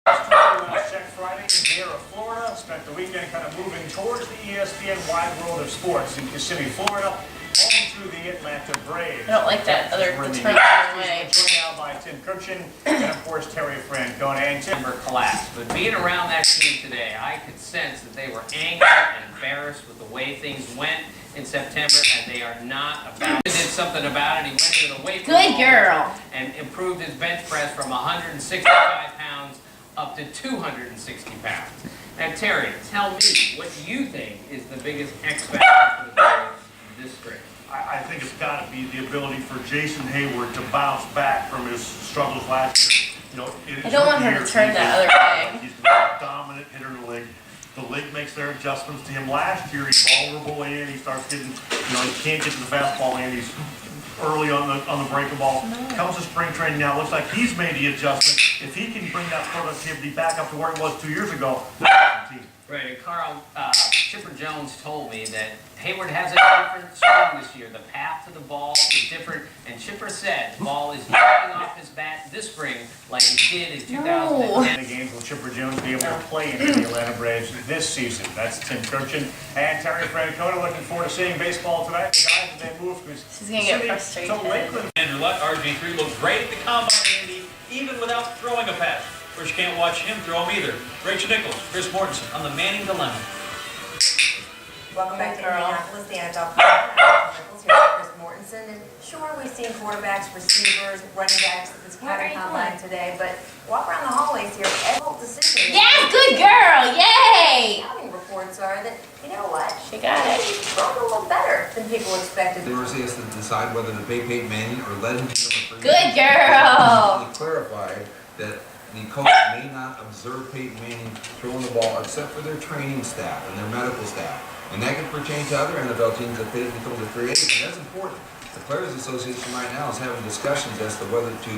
Check Friday in Vieira, Florida. Spent the weekend kind of moving towards the ESPN wide world of sports in Kissimmee, Florida, home to the Atlanta Braves. I don't like that other way. We're joined now by Tim Kirchin and, of course, Terry Francona. And Tim collapse. But being around that team today, I could sense that they were angry and embarrassed with the way things went in September, and they are not about it. He did something about it. He went into the weight room. Good girl. And improved his bench press from 165 pounds up to 260 pounds. Now, Terry, tell me what you think is the biggest X factor for the Braves this spring. I think it's got to be the ability for Jason Hayward to bounce back from his struggles last year. You know, I don't want her to turn that other way. He's a dominant hitter in the league. The league makes their adjustments to him. Last year, he's vulnerable in. He starts getting, he can't get to the fastball in. He's early on the breaking ball. Comes to spring training now. Looks like he's made the adjustment. If he can bring that productivity back up to where it was 2 years ago, team. Right, and Carl, Chipper Jones told me that Hayward has a different swing this year. The path to the ball is different, and Chipper said the ball is knocking off his bat this spring like he did in 2010. The games will Chipper Jones be able to play into the Atlanta Braves this season? That's Tim Kirchin and Terry Francona. Looking forward to seeing baseball tonight. The guys, they move from She's gonna get frustrated. to Lakeland. Andrew Luck, RG3, looked great at the combine, Andy, even without throwing a pass. Of course, you can't watch him throw them either. Rachel Nichols, Chris Mortensen on the Manning Dilemma. Welcome back to Indianapolis. The NFL Nichols here with Chris Mortensen. And sure, we've seen quarterbacks, receivers, running backs at this combine today, but walk around the hallways here, every decision. Yes, good girl! Yay! Scouting reports are that, you know what? She got it. He's thrown a little better than people expected. Thursday has to decide whether to pay Peyton Manning or let him become a free agent. Good girl! He clarified that the coach may not observe Peyton Manning throwing the ball except for their training staff and their medical staff. And that could pertain to other NFL teams if Peyton becomes a free agent. And that's important. The Players Association right now is having discussions as to whether to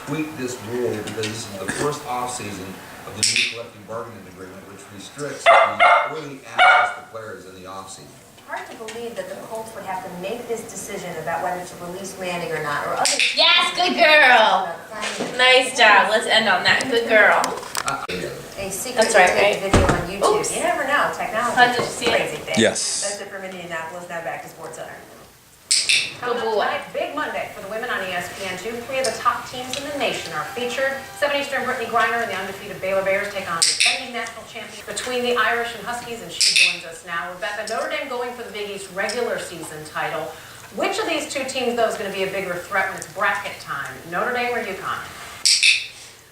tweak this rule because this is the first offseason of the new collective bargaining agreement, which restricts the early access to players in the offseason. Hard to believe that the Colts would have to make this decision about whether to release Manning or not, or other. Yes, good girl! Nice job. Let's end on that. Good girl. A secret That's right, video on YouTube. Oops. You never know. Technology Did you is see a it? crazy thing. Yes. That's it from Indianapolis. Now back to SportsCenter. Good boy. Tonight, big Monday for the women on ESPN2. 3 of the top teams in the nation are featured. 7 Eastern, Brittany Griner and the undefeated Baylor Bears take on the defending national champion between the Irish and Huskies, and she joins us now. Rebecca, Notre Dame going for the Big East regular season title. Which of these two teams, though, is going to be a bigger threat when it's bracket time? Notre Dame or UConn?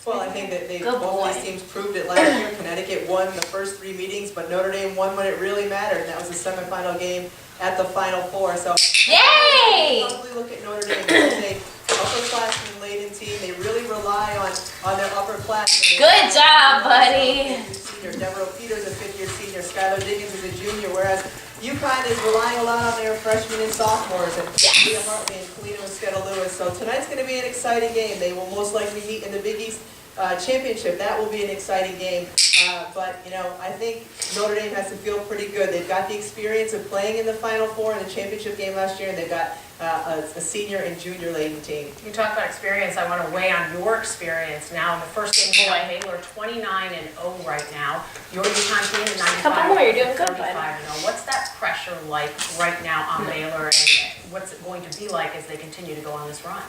Well, I think that Good both boy. these teams proved it last year. Connecticut won the first 3 meetings, but Notre Dame won when it really mattered, and that was the semifinal game at the Final Four. So Yay! probably look at Notre Dame as a upperclassmen laden team. They really rely on their upperclassmen. Good job, buddy. Senior Devereaux Peters, a 5th-year senior. Skylar Diggins is a junior, whereas UConn is relying a lot on their freshmen and sophomores, and Leah Hartley and Kalina Mosqueda-Lewis. So tonight's going to be an exciting game. They will most likely meet in the Big East championship. That will be an exciting game. But, I think Notre Dame has to feel pretty good. They've got the experience of playing in the Final Four in the championship game last year, and they've got a senior and junior laden team. You talk about experience. I want to weigh on your experience now. In the first game, Baylor 29-0 right now. Your UConn team in 95. Couple more, you're doing good, bud. 35-0. What's that pressure like right now on Baylor, and what's it going to be like as they continue to go on this run?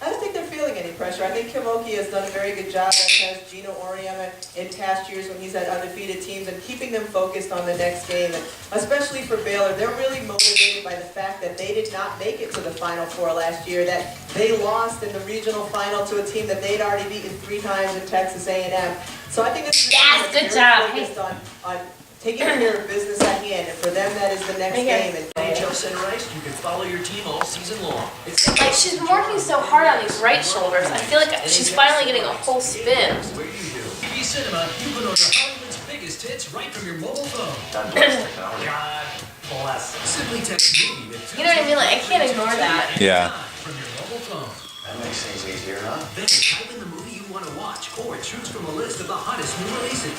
I don't think they're feeling any pressure. I think Kim Oki has done a very good job, as has Gino Auriemma in past years when he's had undefeated teams, and keeping them focused on the next game. And especially for Baylor, they're really motivated by the fact that they did not make it to the Final Four last year, that they lost in the regional final to a team that they'd already beaten 3 times in Texas A&M. So I think this is Yes, good job. focused on taking care of business at hand, and for them that is the next game. And NHL Center Ice, you can follow your team all season long. Like, she's been working so hard on these right shoulders. I feel like she's finally getting a whole spin. Where you do. TV Cinema, you can order Hollywood's biggest hits right from your mobile phone. God bless technology. God bless. Simply text movie to You know what I mean? Like, I can't ignore that. Yeah. from your mobile phone. That makes things easier, huh? Then type in the movie you want to watch or choose from a list of the hottest new releases.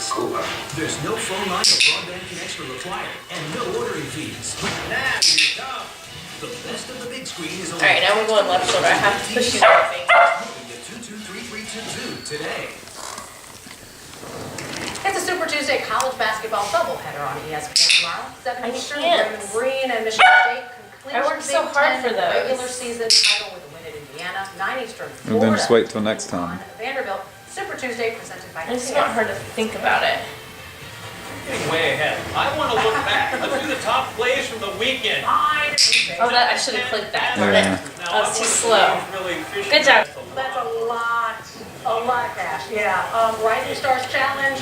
There's no phone line or broadband connection required and no ordering fees. Now you go. The best of the big screen is on. Alright, now we're going left shoulder. I have to push you that thing. Moving to 223322 today. Tuesday college basketball doubleheader on ESPN tomorrow. 7 I Eastern, can't. Raymond Green and Michigan State complete I worked so Big hard Ten for those. regular season title with a win at Indiana. 9 Eastern, And Florida. then just wait till next time. on Vanderbilt. Super Tuesday presented by I just want her to think about it. Getting way ahead. I want to look back. Let's do the top plays from the weekend. Oh, that I should have clicked that. Darn Yeah. it. That was too slow. Good job. That's a lot of cash. Yeah. Rising Stars Challenge.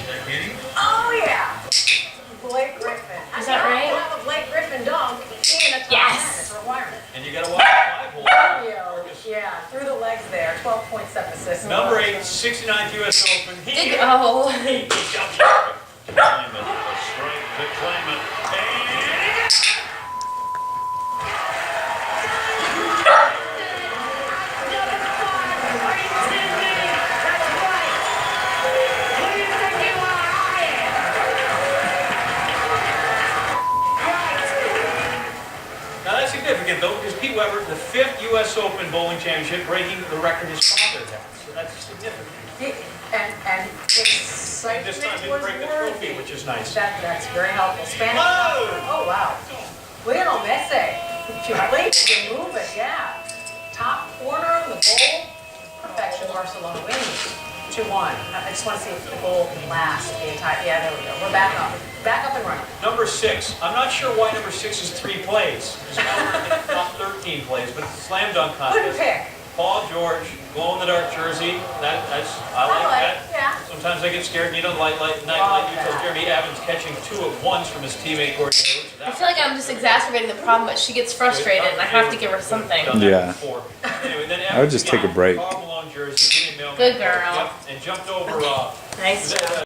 Oh yeah. Blake Griffin. Is that right? I have a Blake Griffin dunk in a top Yes. 10. It's a requirement. And you got to watch the 5-hole. Yeah, through the legs there. 12.7 assists. Number 8, 69th U.S. Open. Dig. Oh. He got the claim it. A strike to claim it. And now that's significant though, because Pete Weber, the 5th U.S. Open bowling championship, breaking the record his father had. So that's significant. And excitement This time he was break the worthy. trophy, which is nice. That's very helpful. Spanish. Whoa! Oh wow. Lionel Messi. If you blink, you move it. Yeah. Top corner of the bowl. Perfection. Barcelona wins. 2-1. I just want to see if the goal can last the entire. Yeah, there we go. We're back up. Back up and running. Number 6. I'm not sure why number 6 is 3 plays. It's not 13 plays, but it's a slam dunk Good contest. pick. Paul George, glow in the dark jersey. I I like like that. it, yeah. Sometimes I get scared. You know, like you told Jeremy Evans catching 2 at once from his teammate Gordon Hayward. So I feel like I'm just exacerbating the problem, but she gets frustrated and I have to give her something. Yeah. Anyway, then I would just take a break. Karl Malone jersey, Good girl. Yep, and jumped over. Nice job.